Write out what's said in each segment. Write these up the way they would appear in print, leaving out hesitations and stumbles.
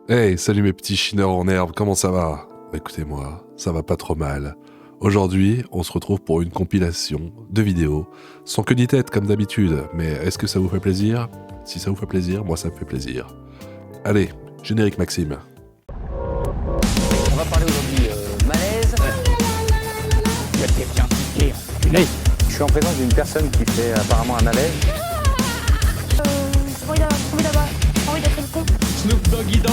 Hey, salut mes petits chineurs en herbe, comment ça va? Écoutez-moi, ça va pas trop mal. Aujourd'hui, on se retrouve pour une compilation de vidéos, sans queue ni tête comme d'habitude, mais est-ce que ça vous fait plaisir? Si ça vous fait plaisir, moi ça me fait plaisir. Allez, générique Maxime. On va parler aujourd'hui malaise. Il y a quelqu'un qui est enculé. Je suis en présence d'une personne qui fait apparemment un malaise. J'ai envie d'être le con. Snoop Doggy Dogg.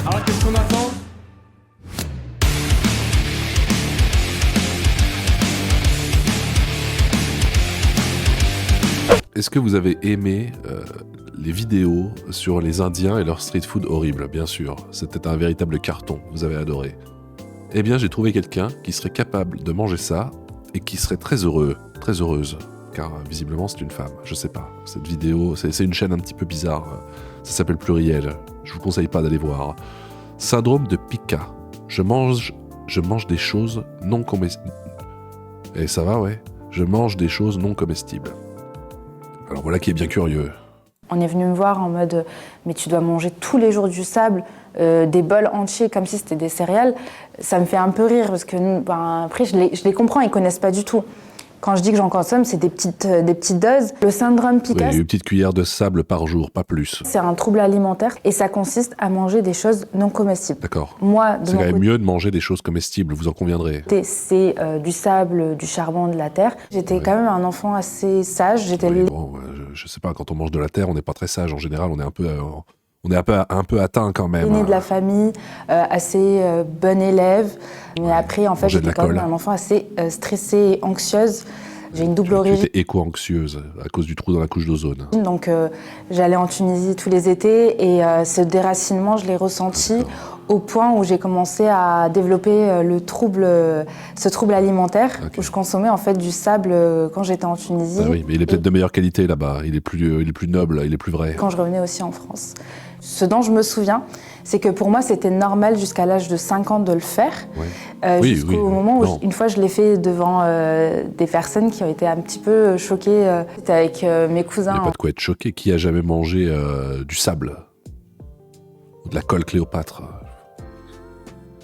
Alors qu'est-ce qu'on attend? Est-ce que vous avez aimé les vidéos sur les Indiens et leur street food horrible? Bien sûr, c'était un véritable carton, vous avez adoré. Eh bien, j'ai trouvé quelqu'un qui serait capable de manger ça et qui serait très heureux, très heureuse, car visiblement c'est une femme, je sais pas. Cette vidéo, c'est une chaîne un petit peu bizarre, ça s'appelle Pluriel, je vous conseille pas d'aller voir. Syndrome de Pica, je mange des choses non comestibles. Et ça va, ouais, je mange des choses non comestibles. Alors voilà qui est bien curieux. On est venu me voir en mode « mais tu dois manger tous les jours du sable, des bols entiers comme si c'était des céréales ». Ça me fait un peu rire parce que après je les comprends, ils connaissent pas du tout. Quand je dis que j'en consomme, c'est des petites doses. Le syndrome Pica, Oui, une petite cuillère de sable par jour, pas plus. c'est un trouble alimentaire et ça consiste à manger des choses non comestibles. D'accord. Moi, de C'est mon quand même côté, mieux de manger des choses comestibles, vous en conviendrez. c'est du sable, du charbon, de la terre. J'étais quand même un enfant assez sage. J'étais Oui, bon, je sais pas, quand on mange de la terre, on n'est pas très sage en général, on est un peu atteint quand même. l'aînée de la famille, assez bonne élève. Mais après, en fait, manger de j'étais la quand même colle. un enfant assez stressée et anxieuse. J'ai une double Tu origine. étais éco-anxieuse à cause du trou dans la couche d'ozone. Donc, j'allais en Tunisie tous les étés et ce déracinement, je l'ai ressenti au point où j'ai commencé à développer ce trouble alimentaire, Ok. où je consommais en fait du sable quand j'étais en Tunisie. Ah oui, mais il est peut-être de meilleure qualité là-bas, il est plus noble, il est plus vrai. Quand je revenais aussi en France. Ce dont je me souviens, c'est que pour moi, c'était normal jusqu'à l'âge de 5 ans de le faire. Ouais. Oui, Jusqu'au oui, moment où, non. une fois, je l'ai fait devant des personnes qui ont été un petit peu choquées. C'était avec mes Il n'y cousins. a pas de quoi être choqué. Qui a jamais mangé du sable? Ou de la colle Cléopâtre?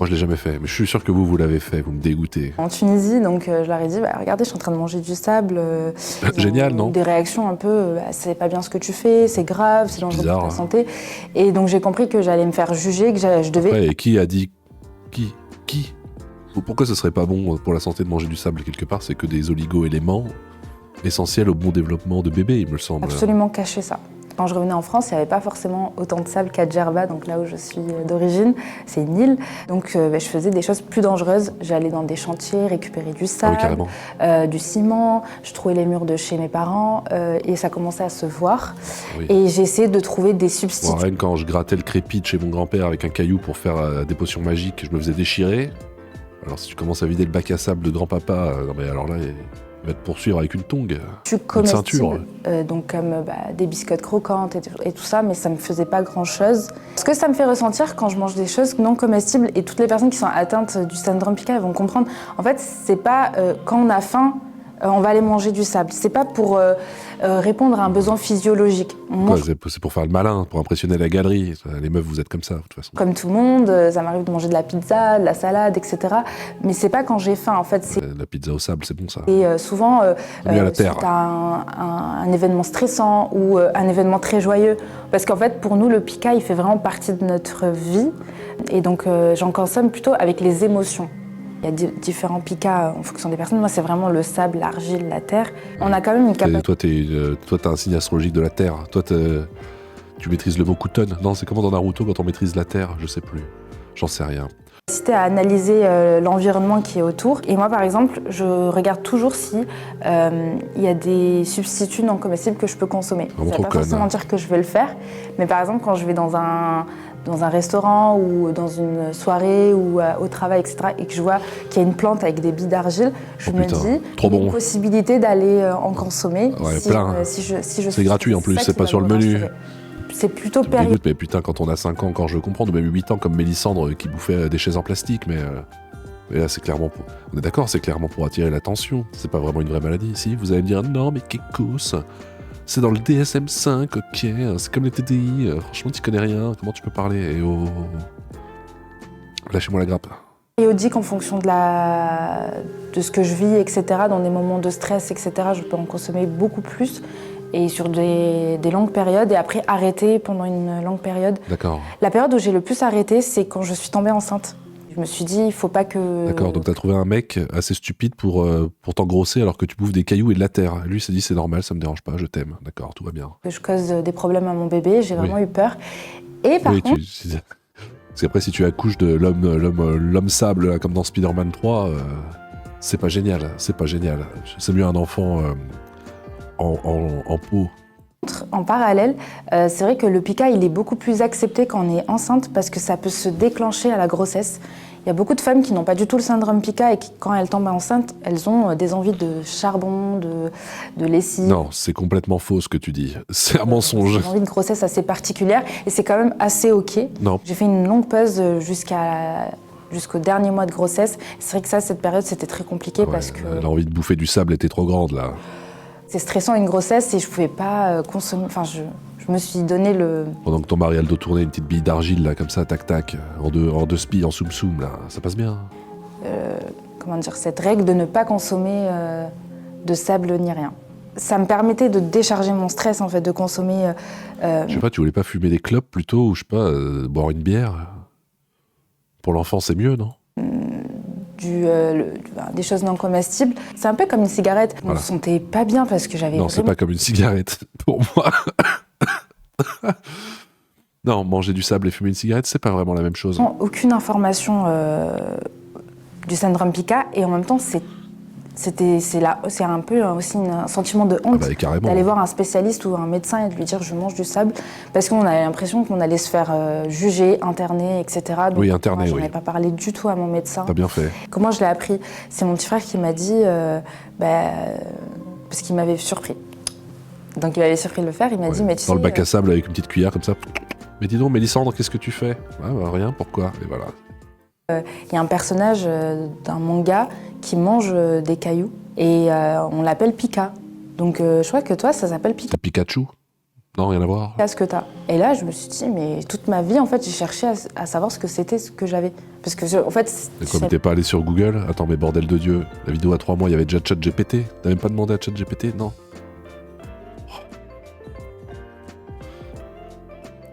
Moi, je l'ai jamais fait, mais je suis sûr que vous l'avez fait, vous me dégoûtez. En Tunisie, donc je leur ai dit, regardez, je suis en train de manger du sable. Ils ont Génial, eu non? Des réactions un peu, c'est pas bien ce que tu fais, c'est grave, c'est dangereux bizarre, pour ta hein. santé. Et donc j'ai compris que j'allais me faire juger, que je devais... Ouais, et qui a dit... Qui? Pourquoi ce serait pas bon pour la santé de manger du sable quelque part? C'est que des oligo-éléments essentiels au bon développement de bébé, il me semble. absolument cacher ça. Quand je revenais en France, il n'y avait pas forcément autant de sable qu'à Djerba, donc là où je suis d'origine, c'est une île. Donc je faisais des choses plus dangereuses. J'allais dans des chantiers récupérer du Ah oui, sable, carrément. du ciment, je trouvais les murs de chez mes parents et ça commençait à se voir. Oui. Et j'ai essayé de trouver des Moi, substituts. rien que quand je grattais le crépi de chez mon grand-père avec un caillou pour faire des potions magiques, je me faisais déchirer. Alors si tu commences à vider le bac à sable de grand-papa, non mais alors là, il va te poursuivre avec une tongue. Comestibles, donc comme des biscottes croquantes et tout ça, mais ça me faisait pas grand-chose. Ce que ça me fait ressentir quand je mange des choses non comestibles, et toutes les personnes qui sont atteintes du syndrome Pica elles vont comprendre, en fait, c'est pas quand on a faim, on va aller manger du sable. C'est pas pour répondre à un besoin physiologique. On Quoi, mange c'est pour faire le malin, pour impressionner la galerie. Les meufs, vous êtes comme ça, de toute façon. comme tout le monde, ça m'arrive de manger de la pizza, de la salade, etc. Mais c'est pas quand j'ai faim, en fait, c'est... La pizza au sable, c'est bon ça. Et souvent, Mieux à la terre. suite à un événement stressant ou un événement très joyeux. Parce qu'en fait, pour nous, le pica, il fait vraiment partie de notre vie. Et donc, j'en consomme plutôt avec les émotions. Il y a différents picas en fonction des personnes. Moi, c'est vraiment le sable, l'argile, la terre. On a quand même une capacité... Toi, t'as un signe astrologique de la Terre. Toi, tu maîtrises le mot Kuton. Non, c'est comment dans Naruto quand on maîtrise la Terre? Je sais plus. J'en sais rien. à analyser l'environnement qui est autour. Et moi, par exemple, je regarde toujours si il y a des substituts non comestibles que je peux consommer. Vraiment Ça ne veut trop pas forcément conne. dire que je vais le faire, mais par exemple, quand je vais dans un restaurant ou dans une soirée ou au travail, etc., et que je vois qu'il y a une plante avec des billes d'argile, je Oh me putain, dis trop il y a bon. une possibilité d'aller en consommer. Ouais, plein. Si je C'est suis gratuit en plus, ça c'est qui pas va sur le me menu. rassurer. C'est plutôt Ça me période. dégoûte, mais putain, quand on a 5 ans, quand je comprends, ou même 8 ans, comme Mélissandre qui bouffait des chaises en plastique, mais là, c'est clairement pour... On est d'accord, c'est clairement pour attirer l'attention. C'est pas vraiment une vraie maladie. Si, vous allez me dire, non, mais qu'écousse. C'est dans le DSM-5, ok, c'est comme les TDI, franchement tu connais rien, comment tu peux parler? Et oh... Lâchez-moi la grappe. Périodique en fonction de ce que je vis, etc. Dans des moments de stress, etc. Je peux en consommer beaucoup plus et sur des longues périodes et après arrêter pendant une longue période. D'accord. La période où j'ai le plus arrêté, c'est quand je suis tombée enceinte. Je me suis dit, il faut pas que... D'accord, donc t'as trouvé un mec assez stupide pour t'engrosser alors que tu bouffes des cailloux et de la terre. Lui, il s'est dit, c'est normal, ça me dérange pas, je t'aime. D'accord, tout va bien. Que je cause des problèmes à mon bébé, j'ai vraiment eu peur. Et par contre... Parce qu'après, si tu accouches de l'homme sable, là, comme dans Spider-Man 3, c'est pas génial, c'est pas génial. C'est mieux un enfant en peau. En parallèle, c'est vrai que le pica, il est beaucoup plus accepté quand on est enceinte parce que ça peut se déclencher à la grossesse. Il y a beaucoup de femmes qui n'ont pas du tout le syndrome pica et qui, quand elles tombent enceintes, elles ont des envies de charbon, de lessive. Non, c'est complètement faux ce que tu dis. C'est un mensonge. J'ai une envie de grossesse assez particulière et c'est quand même assez ok. Non. J'ai fait une longue pause jusqu'au dernier mois de grossesse. C'est vrai que cette période, c'était très compliqué parce que... L'envie de bouffer du sable était trop grande, là. C'est stressant une grossesse et je pouvais pas consommer... Enfin, je me suis donné le... Pendant que ton mari a le dos tourné, une petite bille d'argile, là, comme ça, tac-tac, en deux spies, en soum-soum, là, ça passe bien. Comment dire, cette règle de ne pas consommer de sable ni rien. Ça me permettait de décharger mon stress, en fait, de consommer... Je sais pas, tu voulais pas fumer des clopes plutôt, ou je sais pas, boire une bière? Pour l'enfant, c'est mieux, non? Des choses non comestibles. C'est un peu comme une cigarette. Je me sentais pas bien parce que j'avais... Non, c'est pas comme une cigarette, pour moi. Non, manger du sable et fumer une cigarette, c'est pas vraiment la même chose. Aucune information du syndrome pica et en même temps c'est un peu aussi un sentiment de honte d'aller voir un spécialiste ou un médecin et de lui dire je mange du sable parce qu'on avait l'impression qu'on allait se faire juger, interner, etc. Donc, oui, interner, moi, je n'avais pas parlé du tout à mon médecin. T'as bien fait. Comment je l'ai appris? C'est mon petit frère qui m'a dit, parce qu'il m'avait surpris. Donc il m'avait surpris de le faire, il m'a dit mais tu sais... Dans le bac à sable avec une petite cuillère comme ça. Mais dis donc, Mélissandre, qu'est-ce que tu fais? Rien, pourquoi? Et voilà. Il y a un personnage d'un manga qui mange des cailloux et on l'appelle Pika. Donc je crois que toi, ça s'appelle Pika. Pikachu? Non, rien à voir. Qu'est-ce que t'as? Et là, je me suis dit, mais toute ma vie, en fait, j'ai cherché à savoir ce que c'était, ce que j'avais. Parce que, en fait... Et comme t'es pas allé sur Google, attends, mais bordel de Dieu, la vidéo à 3 mois, il y avait déjà ChatGPT. T'as même pas demandé à ChatGPT? Non.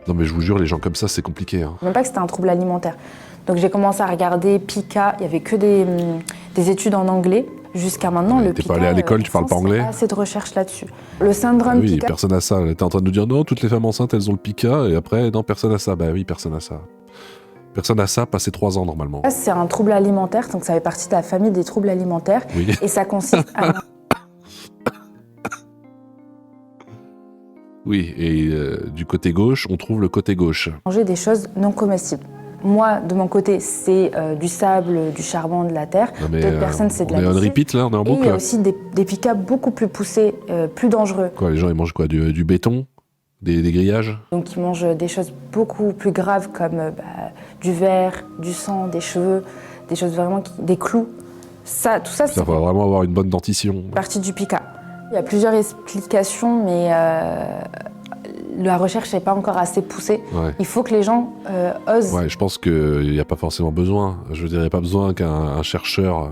Non mais je vous jure, les gens comme ça, c'est compliqué. Hein. Même pas que c'était un trouble alimentaire. Donc j'ai commencé à regarder Pika, il y avait que des études en anglais. Jusqu'à maintenant, le Pika... T'es pas allé à l'école, tu parles pas anglais? Il y a assez de recherches là-dessus. Le syndrome oui, Pika... personne n'a ça. T'es en train de nous dire non, toutes les femmes enceintes, elles ont le Pika, et après, non, personne n'a ça. Bah oui, personne n'a ça. Personne n'a ça, passé 3 ans normalement. C'est un trouble alimentaire, donc ça fait partie de la famille des troubles alimentaires. Oui. Et ça consiste à... Oui, et du côté gauche, on trouve le côté gauche. Manger des choses non comestibles. Moi, de mon côté, c'est du sable, du charbon, de la terre. D'autres personnes, c'est de la lessive. On est en repeat, là, on est en boucle. Et il y a aussi des pikas beaucoup plus poussés, plus dangereux. Quoi, les gens, ils mangent quoi? Du béton? Des grillages? Donc ils mangent des choses beaucoup plus graves comme du verre, du sang, des cheveux, des choses vraiment... des clous. Ça, tout ça, c'est... Ça va vraiment avoir une bonne dentition. Partie du pika. Il y a plusieurs explications, mais la recherche n'est pas encore assez poussée. Ouais. Il faut que les gens osent. Ouais, je pense qu'il n'y a pas forcément besoin. Je veux dire, il n'y a pas besoin qu'un chercheur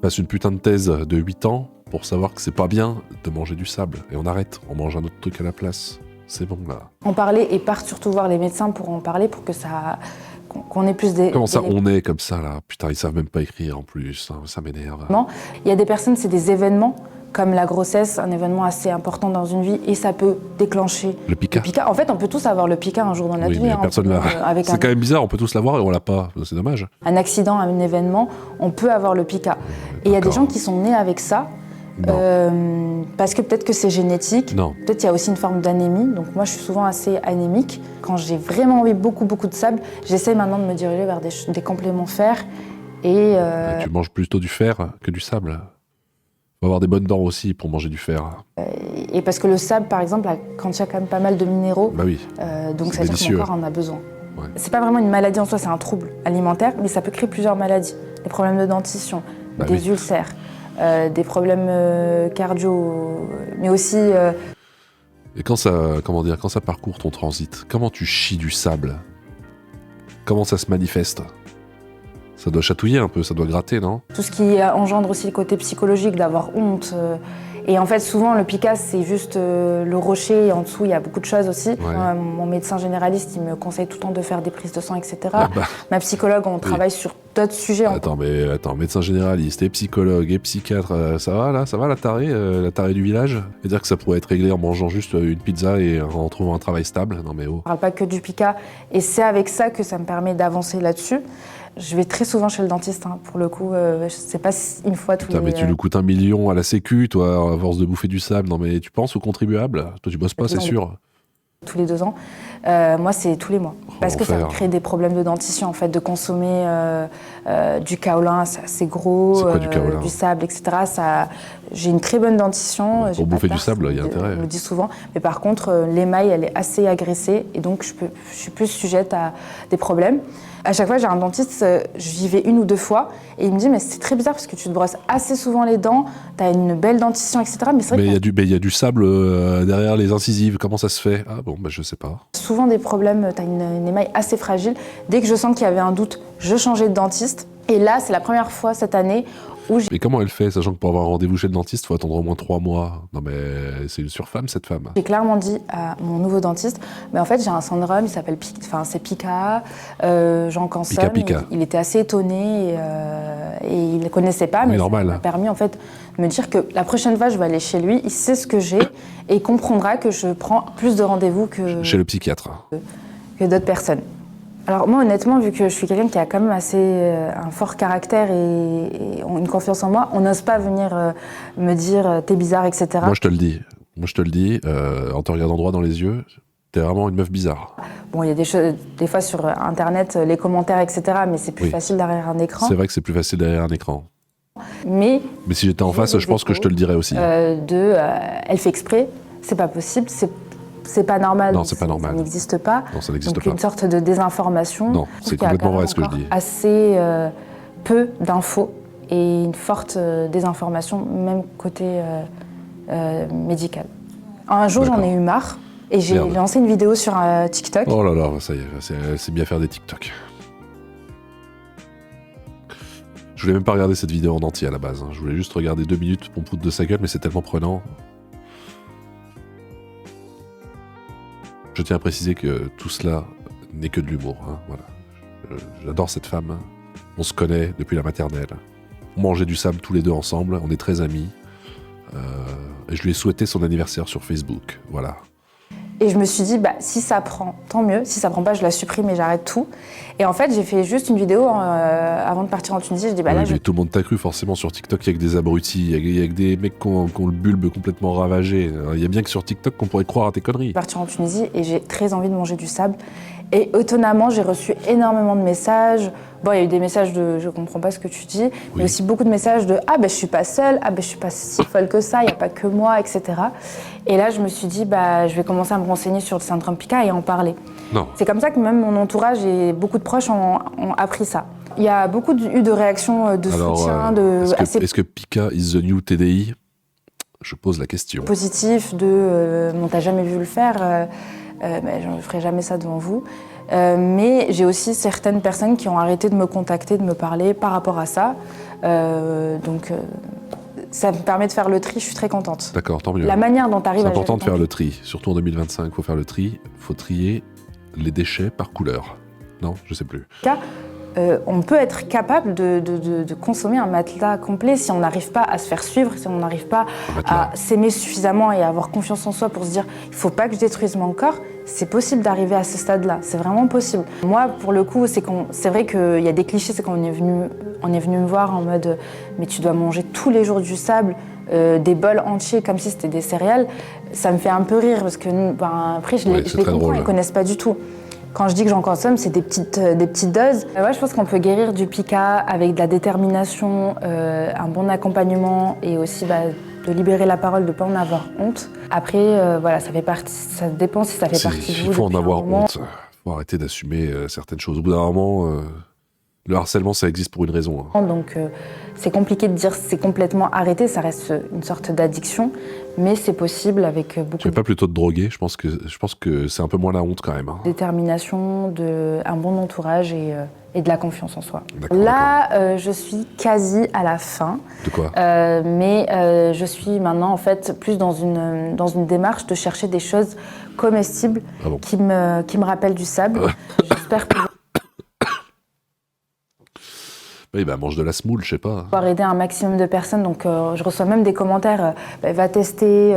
fasse une putain de thèse de 8 ans pour savoir que c'est pas bien de manger du sable. Et on arrête, on mange un autre truc à la place. C'est bon, là. En parler et part surtout voir les médecins pour en parler, pour que ça... qu'on ait plus des... Comment ça, on est comme ça, là? Putain, ils savent même pas écrire, en plus. Ça m'énerve. Il y a des personnes, c'est des événements, comme la grossesse, un événement assez important dans une vie, et ça peut déclencher le pika. En fait, on peut tous avoir le pika un jour dans notre vie. Mais personne l'a. C'est quand même bizarre, on peut tous l'avoir et on l'a pas. C'est dommage. Un accident, un événement, on peut avoir le pika. Et il y a des gens qui sont nés avec ça, parce que peut-être que c'est génétique. Non. Peut-être qu'il y a aussi une forme d'anémie. Donc moi, je suis souvent assez anémique. Quand j'ai vraiment envie beaucoup de sable, j'essaie maintenant de me diriger vers des compléments fer. Et tu manges plutôt du fer que du sable. Il faut avoir des bonnes dents aussi pour manger du fer. Et parce que le sable, par exemple, quand il y a quand même pas mal de minéraux, bah oui. Donc ça veut dire que mon corps en a besoin. Ouais. C'est pas vraiment une maladie en soi, c'est un trouble alimentaire, mais ça peut créer plusieurs maladies. Des problèmes de dentition, des ulcères, des problèmes cardio, mais aussi... Et quand ça parcourt ton transit, comment tu chies du sable? Comment ça se manifeste? Ça doit chatouiller un peu, ça doit gratter, non? Tout ce qui engendre aussi le côté psychologique, d'avoir honte. Et en fait, souvent, le PICA, c'est juste le rocher, et en dessous, il y a beaucoup de choses aussi. Ouais. Mon médecin généraliste, il me conseille tout le temps de faire des prises de sang, etc. Ah bah. Ma psychologue, on travaille sur d'autres sujets. Attends, médecin généraliste et psychologue et psychiatre, ça va la tarée du village? Et dire que ça pourrait être réglé en mangeant juste une pizza et en trouvant un travail stable? Non mais oh. On parle pas que du PICA, et c'est avec ça que ça me permet d'avancer là-dessus. Je vais très souvent chez le dentiste, pour le coup, je sais pas si une fois tous Putain, les... mais tu nous coûtes 1 million à la sécu, toi, à force de bouffer du sable. Non mais tu penses aux contribuables? Toi tu bosses pas, c'est sûr. Tous les 2 ans. Moi, c'est tous les mois. Parce que ça me crée des problèmes de dentition, en fait, de consommer du kaolin, c'est gros, C'est quoi, du kaolin? du sable, etc. J'ai une très bonne dentition. Pour bouffer du sable, il y a intérêt. On me dit souvent. Mais par contre, l'émail, elle est assez agressée, et donc je suis plus sujette à des problèmes. À chaque fois, j'ai un dentiste, j'y vais 1 ou 2 fois, et il me dit, mais c'est très bizarre parce que tu te brosses assez souvent les dents, t'as une belle dentition, etc. Mais c'est vrai Mais il y a du sable derrière les incisives, comment ça se fait? Ah bon, je sais pas. souvent des problèmes, t'as une émail assez fragile. Dès que je sens qu'il y avait un doute, je changeais de dentiste. Et là, c'est la première fois cette année où j'ai... Mais comment elle fait, sachant que pour avoir un rendez-vous chez le dentiste, il faut attendre au moins 3 mois? Non mais c'est une surfemme, cette femme. J'ai clairement dit à mon nouveau dentiste, mais en fait j'ai un syndrome, il s'appelle c'est PICA, Jean Canson. Pica. Il était assez étonné et il ne connaissait pas, mais normal. ça m'a permis en fait de me dire que la prochaine fois je vais aller chez lui, il sait ce que j'ai et il comprendra que je prends plus de rendez-vous que Chez le psychiatre. d'autres personnes. Alors moi honnêtement, vu que je suis quelqu'un qui a quand même assez un fort caractère et une confiance en moi, on n'ose pas venir me dire t'es bizarre, etc. Moi je te le dis, en te regardant droit dans les yeux, t'es vraiment une meuf bizarre. Bon, il y a des choses, des fois sur Internet, les commentaires, etc., mais c'est plus facile derrière un écran. C'est vrai que c'est plus facile derrière un écran. Mais si j'étais en face, je pense que je te le dirais aussi. Elle fait exprès, c'est pas possible, c'est pas normal. Non, c'est pas normal. Ça n'existe pas. Non, ça n'existe Donc pas. une sorte de désinformation. Non, c'est complètement vrai ce que je dis. Assez peu d'infos et une forte désinformation, même côté médical. Un jour, j'en ai eu marre. Et j'ai lancé une vidéo sur TikTok. Oh là là, ça y est, c'est bien faire des TikTok. Je voulais même pas regarder cette vidéo en entier à la base. Je voulais juste regarder 2 minutes pour me foutre de sa gueule, mais c'est tellement prenant. Je tiens à préciser que tout cela n'est que de l'humour. Voilà. J'adore cette femme. On se connaît depuis la maternelle. On mangeait du sable tous les deux ensemble. On est très amis. Et je lui ai souhaité son anniversaire sur Facebook. Voilà. Et je me suis dit, si ça prend, tant mieux. Si ça prend pas, je la supprime et j'arrête tout. Et en fait, j'ai fait juste une vidéo avant de partir en Tunisie. Je dis, mais tout le monde t'a cru forcément sur TikTok. Il y a que des abrutis. Il y a que des mecs qui ont le bulbe complètement ravagé. Il y a bien que sur TikTok qu'on pourrait croire à tes conneries. Je suis partie en Tunisie et j'ai très envie de manger du sable. Et étonnamment, j'ai reçu énormément de messages. Bon, il y a eu des messages de « je comprends pas ce que tu dis », mais aussi beaucoup de messages de « ah je suis pas seule, je suis pas si folle que ça, il n'y a pas que moi, etc. » Et là, je me suis dit je vais commencer à me renseigner sur le syndrome PICA et en parler. Non. C'est comme ça que même mon entourage et beaucoup de proches ont appris ça. Il y a beaucoup eu de réactions de soutien. Est-ce que PICA is the new TDI? Je pose la question. Positif on t'a jamais vu le faire, je ne ferai jamais ça devant vous. Mais j'ai aussi certaines personnes qui ont arrêté de me contacter, de me parler par rapport à ça. Ça me permet de faire le tri, je suis très contente. D'accord, tant mieux. La manière dont tu arrives à... C'est important de faire le tri, surtout en 2025, il faut faire le tri. Il faut trier les déchets par couleur. Non, je sais plus. On peut être capable de consommer un matelas complet si on n'arrive pas à se faire suivre, si on n'arrive pas à s'aimer suffisamment et à avoir confiance en soi pour se dire « il ne faut pas que je détruise mon corps », c'est possible d'arriver à ce stade-là, c'est vraiment possible. Moi, pour le coup, c'est vrai qu'il y a des clichés, c'est qu'on est venu me voir en mode « mais tu dois manger tous les jours du sable », des bols entiers comme si c'était des céréales, ça me fait un peu rire parce que après je les comprends, ils ne connaissent pas du tout. Quand je dis que j'en consomme, c'est des petites doses. Je pense qu'on peut guérir du PICA avec de la détermination, un bon accompagnement et aussi de libérer la parole, de ne pas en avoir honte. Après, ça dépend si ça fait partie de vous. Il faut en avoir honte. Il faut arrêter d'assumer certaines choses. Au bout d'un moment, Le harcèlement, ça existe pour une raison. Hein. Donc c'est compliqué de dire c'est complètement arrêté, ça reste une sorte d'addiction, mais c'est possible avec beaucoup Tu veux pas plutôt te droguer? Je pense que c'est un peu moins la honte quand même. Hein. de détermination, un bon entourage et de la confiance en soi. D'accord, Là, je suis quasi à la fin. De quoi? Mais je suis maintenant en fait plus dans une démarche de chercher des choses comestibles qui me rappellent du sable. J'espère Oui, bah mange de la semoule, je sais pas. pouvoir aider un maximum de personnes. Donc je reçois même des commentaires. Va tester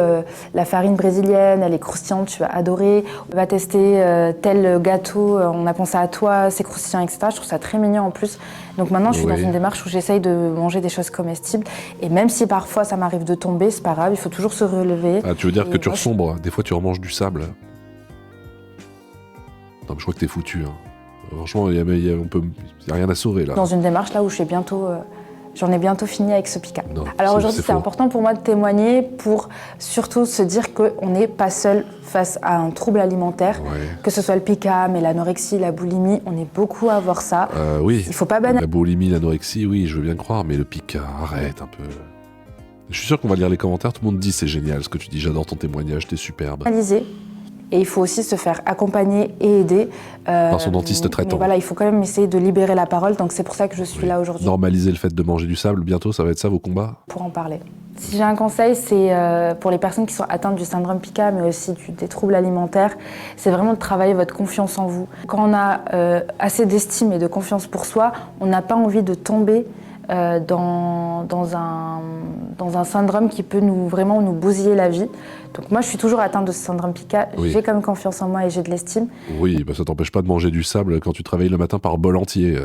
la farine brésilienne, elle est croustillante, tu vas adorer. Va tester tel gâteau, on a pensé à toi, c'est croustillant, etc. Je trouve ça très mignon en plus. Donc maintenant, je suis dans une démarche où j'essaye de manger des choses comestibles. Et même si parfois ça m'arrive de tomber, c'est pas grave, il faut toujours se relever. Ah, tu veux dire que tu ressombres? Des fois, tu remanges du sable. Non, mais je crois que t'es foutu. Hein. Franchement, il n'y a rien à sauver là. Dans une démarche là où j'en ai bientôt fini avec ce Pika. Non, Alors aujourd'hui, c'est faux. important pour moi de témoigner pour surtout se dire qu'on n'est pas seul face à un trouble alimentaire, que ce soit le Pika, mais l'anorexie, la boulimie, on est beaucoup à avoir ça. Oui. Il faut pas banaliser. La boulimie, l'anorexie, oui, je veux bien croire, mais le Pika, arrête un peu. Je suis sûr qu'on va lire les commentaires, tout le monde dit c'est génial ce que tu dis, j'adore ton témoignage, t'es superbe. Et il faut aussi se faire accompagner et aider. Par son dentiste traitant. Mais voilà, il faut quand même essayer de libérer la parole, donc c'est pour ça que je suis là aujourd'hui. Normaliser le fait de manger du sable, bientôt, ça va être ça vos combats? Pour en parler. Si j'ai un conseil, c'est pour les personnes qui sont atteintes du syndrome Pika, mais aussi des troubles alimentaires, c'est vraiment de travailler votre confiance en vous. Quand on a assez d'estime et de confiance pour soi, on n'a pas envie de tomber dans un syndrome qui peut vraiment nous bousiller la vie. Donc moi, je suis toujours atteinte de ce syndrome Pika. J'ai quand même confiance en moi et j'ai de l'estime. Oui, bah ça t'empêche pas de manger du sable quand tu travailles le matin par bol entier.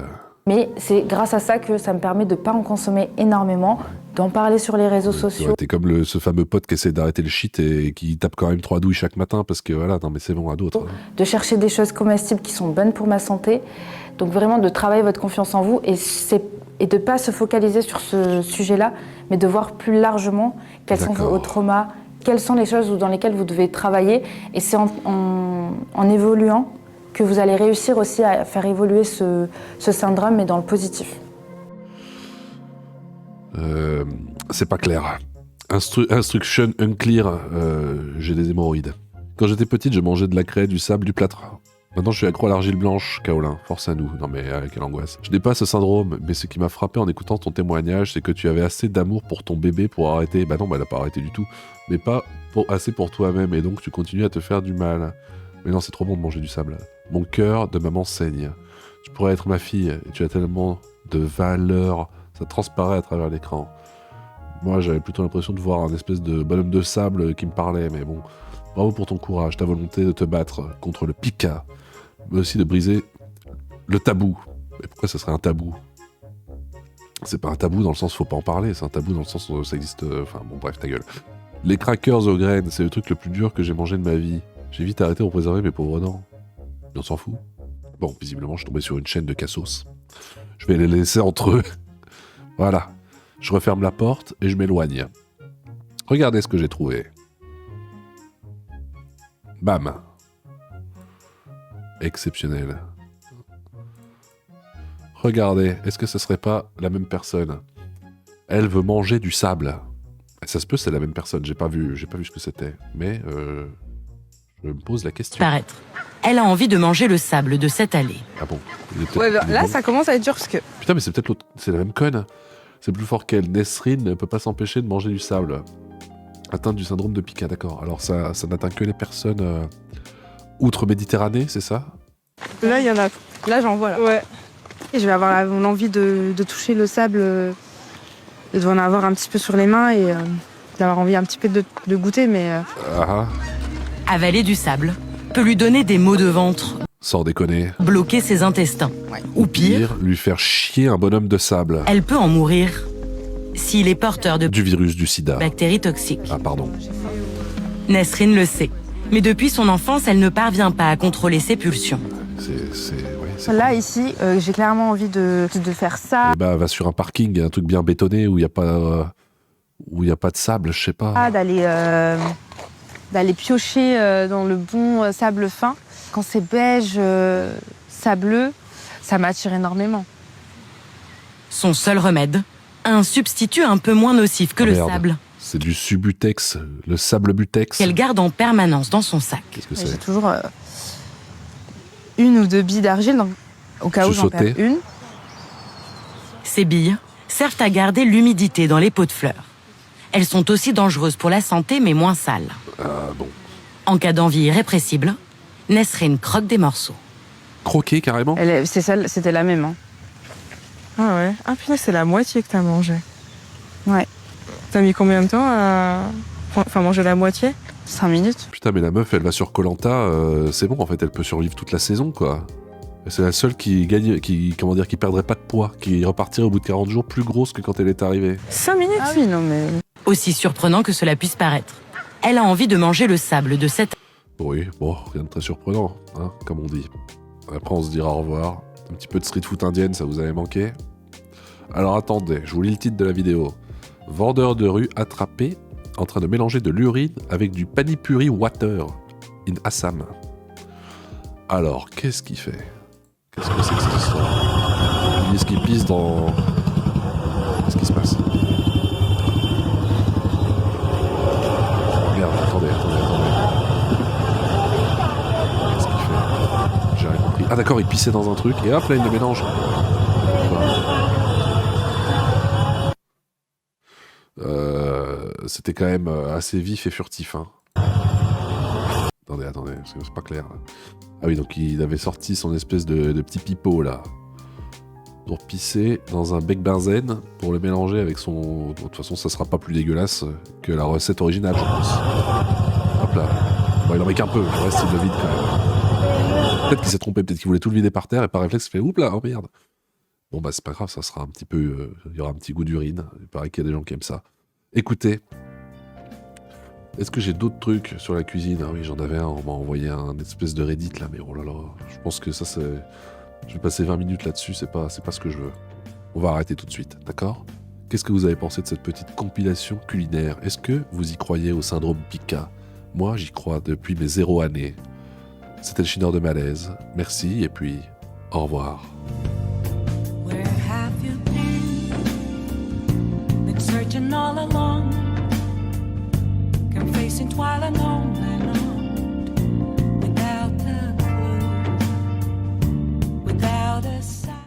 Mais c'est grâce à ça que ça me permet de ne pas en consommer énormément, d'en parler sur les réseaux sociaux. Ouais, t'es comme ce fameux pote qui essaie d'arrêter le shit et qui tape quand même 3 douilles chaque matin parce que voilà, non mais c'est bon à d'autres. De chercher des choses comestibles qui sont bonnes pour ma santé. Donc vraiment de travailler votre confiance en vous et de ne pas se focaliser sur ce sujet-là, mais de voir plus largement quels sont vos traumas, quelles sont les choses dans lesquelles vous devez travailler. Et c'est en évoluant que vous allez réussir aussi à faire évoluer ce syndrome, mais dans le positif. C'est pas clair. Instruction unclear, j'ai des hémorroïdes. Quand j'étais petite, je mangeais de la craie, du sable, du plâtre. Maintenant, je suis accro à l'argile blanche, Kaolin. Force à nous. Non mais quelle angoisse. Je n'ai pas ce syndrome, mais ce qui m'a frappé en écoutant ton témoignage, c'est que tu avais assez d'amour pour ton bébé pour arrêter. Bah non, elle n'a pas arrêté du tout. Mais pas assez pour toi-même, et donc tu continues à te faire du mal. Mais non, c'est trop bon de manger du sable. Mon cœur de maman saigne. Tu pourrais être ma fille, et tu as tellement de valeur. Ça transparaît à travers l'écran. Moi, j'avais plutôt l'impression de voir un espèce de bonhomme de sable qui me parlait, mais bon. Bravo pour ton courage, ta volonté de te battre contre le Pika, mais aussi de briser le tabou. Mais pourquoi ce serait un tabou? C'est pas un tabou dans le sens faut pas en parler, c'est un tabou dans le sens où ça existe... Enfin bon bref, ta gueule. Les crackers aux graines, c'est le truc le plus dur que j'ai mangé de ma vie. J'ai vite arrêté pour préserver mes pauvres dents. Mais on s'en fout. Bon, visiblement, je suis tombé sur une chaîne de cassos. Je vais les laisser entre eux. Voilà. Je referme la porte et je m'éloigne. Regardez ce que j'ai trouvé. Bam. Exceptionnel. Regardez, est-ce que ce serait pas la même personne? Elle veut manger du sable. Ça se peut, c'est la même personne. J'ai pas vu ce que c'était. Mais je me pose la question. Paraître. Elle a envie de manger le sable de cette allée. Ah bon? Ouais, là, ça commence à être dur parce que... Putain, mais c'est peut-être l'autre. C'est la même conne. C'est plus fort qu'elle. Nesrine ne peut pas s'empêcher de manger du sable. Atteinte du syndrome de Pika, d'accord. Alors ça n'atteint que les personnes outre-Méditerranée, c'est ça? Là, il y en a. Là, j'en vois, là. Ouais. Et je vais avoir l'envie de toucher le sable, de en avoir un petit peu sur les mains et d'avoir envie un petit peu de goûter, mais... Avaler du sable peut lui donner des maux de ventre. Sans déconner. Bloquer ses intestins. Ouais. Ou pire, lui faire chier un bonhomme de sable. Elle peut en mourir s'il est porteur du virus du sida. Bactéries toxiques. Ah pardon. Nesrine le sait. Mais depuis son enfance, elle ne parvient pas à contrôler ses pulsions. Là, ici, j'ai clairement envie de faire ça. Et va sur un parking, un truc bien bétonné où il n'y a pas de sable, je sais pas. D'aller piocher dans le bon sable fin. Quand c'est beige, sableux, ça m'attire énormément. Son seul remède, un substitut un peu moins nocif que le Merde. sable, C'est du Subutex, le sable butex. qu'elle garde en permanence dans son sac. Qu'est-ce que J'ai c'est? toujours 1 ou 2 billes d'argile, au cas où j'en Chuchoter. perds une. Ces billes servent à garder l'humidité dans les pots de fleurs. Elles sont aussi dangereuses pour la santé, mais moins sales. Ah bon. En cas d'envie irrépressible, Nesrine croque des morceaux. Croquer carrément? C'était la même. Hein. Ah ouais. Ah putain, c'est la moitié que t'as mangé. Ouais, T'as mis combien de temps à manger la moitié? 5 minutes. Putain, mais la meuf, elle va sur Koh-Lanta, c'est bon, en fait, elle peut survivre toute la saison, quoi. Et c'est la seule qui gagne, qui perdrait pas de poids, qui repartirait au bout de 40 jours plus grosse que quand elle est arrivée. 5 minutes? Ah oui, non mais... Aussi surprenant que cela puisse paraître, elle a envie de manger le sable de cette... Oui, bon, rien de très surprenant, hein, comme on dit. Après, on se dira au revoir. Un petit peu de street food indienne, ça vous avait manqué? Alors attendez, je vous lis le titre de la vidéo. Vendeur de rue attrapé en train de mélanger de l'urine avec du panipuri water in Assam. Alors, qu'est-ce qu'il fait? Qu'est-ce que c'est que cette histoire? Ils disent qu'il pisse dans... Qu'est-ce qui se passe? Merde, attendez. Qu'est-ce qu'il fait? J'ai rien compris. Ah d'accord, il pissait dans un truc et hop là il le mélange. C'était quand même assez vif et furtif. Hein. Attendez, c'est pas clair. Ah oui, donc il avait sorti son espèce de petit pipeau là. Pour pisser dans un bec benzène pour le mélanger avec son... De toute façon, ça sera pas plus dégueulasse que la recette originale, je pense. Hop là. Bon, il en met qu'un peu, le reste il le vide quand même. Peut-être qu'il s'est trompé, peut-être qu'il voulait tout le vider par terre et par réflexe il fait oups là, oh merde. Bon bah c'est pas grave, ça sera un petit peu... il y aura un petit goût d'urine. Il paraît qu'il y a des gens qui aiment ça. Écoutez, est-ce que j'ai d'autres trucs sur la cuisine? Ah oui, j'en avais un, on m'a envoyé un espèce de Reddit là, mais oh là là, je pense que ça c'est... Je vais passer 20 minutes là-dessus, c'est pas ce que je veux. On va arrêter tout de suite, d'accord? Qu'est-ce que vous avez pensé de cette petite compilation culinaire? Est-ce que vous y croyez au syndrome Pika? Moi, j'y crois depuis mes 0 années. C'était le Chineur de Malaise. Merci et puis au revoir. Where have you been searching all along, confessing while alone.